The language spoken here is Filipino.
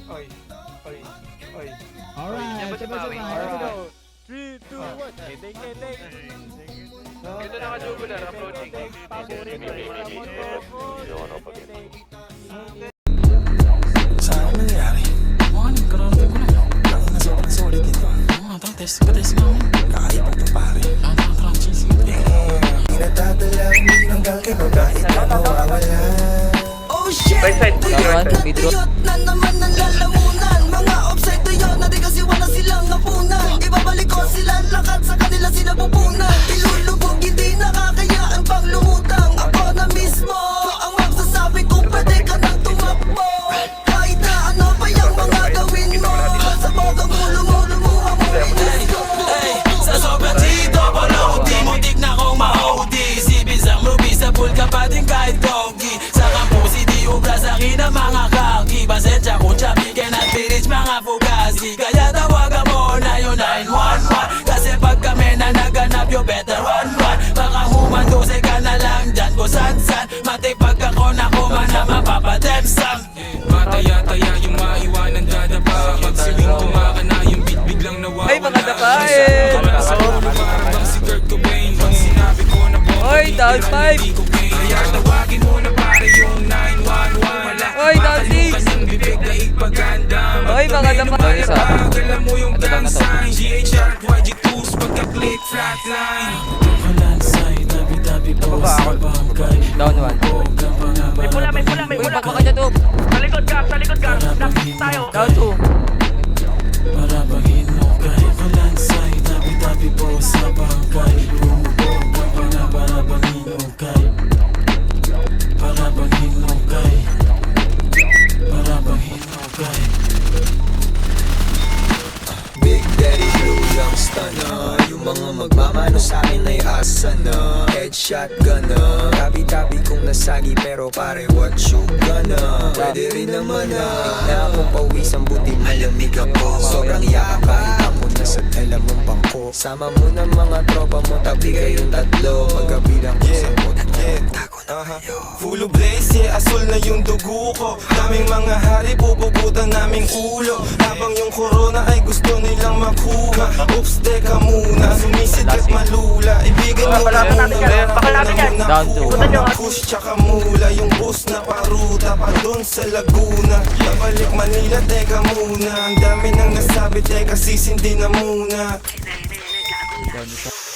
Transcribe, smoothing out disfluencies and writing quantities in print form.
Oy. Oy. Oy. Alright, sabay-sabay. Alright. 3, 2, 1. Ding, ding, ding. Ito naka-jugular approaching. Saan nangyari? Morning, kararating ko na. Ang sobrang solid nito. Oo, tang test nga mo. Kakaibang pa pare. Tara, cheese. Inatadala, uminanggal kay babae ka mawawala. Oh shit! Right side. Tuyot na naman ang lalamunan. Mga offside tuyot na di kasi wala silang napunan. Ibabalik ko sila lakat sa kanila sinapupunan. Ilulubog hindi nakakayaan pang lumutang. Ako na mismo ang magsasabi kung pwede ka nang tumakbo. Kahit na ano pa yung mga gawin mo. Sa bagang ulo mo inis ko. Sa sobrang dito, walang di muntik na kong ma-OD. Sipin sa movie, sa pool ka pa din kahit doggy. Sa campus, hindi ubra sa akin ang mga kaki. Pasensya kung chapi ka na pirich mga fugazi. Kaya tawagan mo na yung 911. Kasi pag kami na naganap, you better run. Baka humandose ka na lang dyan kung san-san. Mati pag ako na kumana, mapapademsam. Mataya-taya yung maiwanan dadapa. Pag siling kumakana yung beat biglang nawawala. Ay, mga dapain! Parang si Kurt Cobain. Pag sinabi ko na bomba, Oy, down five! Kaya tawagin mo na pare yung 911. Oy, down six! Kanyang bibig na ipaganda. Oy, mga dapain! Alam mo yung gang sign. GHR, YG2s, pagka-click flatline. Kalansay, tabi-tabi po sa bangkay. Down one. May pula. Uy, bakbaka niya to. Sa likod ka. Tayo. Down two. Para pag-inukay. Kalansay, tabi-tabi po sa bangkay. Bumubog ka para pag-inukay. Para pag-inukay. Para pag-inukay. Big Daddy Blue yung stunner. Yung mga magmamano sa'kin ay asa na. Headshot gunner. Tabi-tabi kong nasagi pero pare what you gonna. Pwede rin naman na. Tigna akong pawisang buti malamig ako. Sobrang yakap kahit ako nasa tela mong bangko. Sama mo ng mga tropa mo tabi kayong tatlo. Pagkabilang ko sa mood mo tago na kayo. Full of blaze, yeah, asul na yung dugo ko. Daming mga hari, bubugutan naming ulo. Habang yung corona ay gusto nilang makuha. Oops, teka muna, sumisikat malula. Ibigan mo na muna, Down two. push tsaka mula. Yung bus na paruta pa dun sa Laguna. Babalik Manila, teka muna. Ang dami nang nasabi, teka sisindi na muna. Down isa.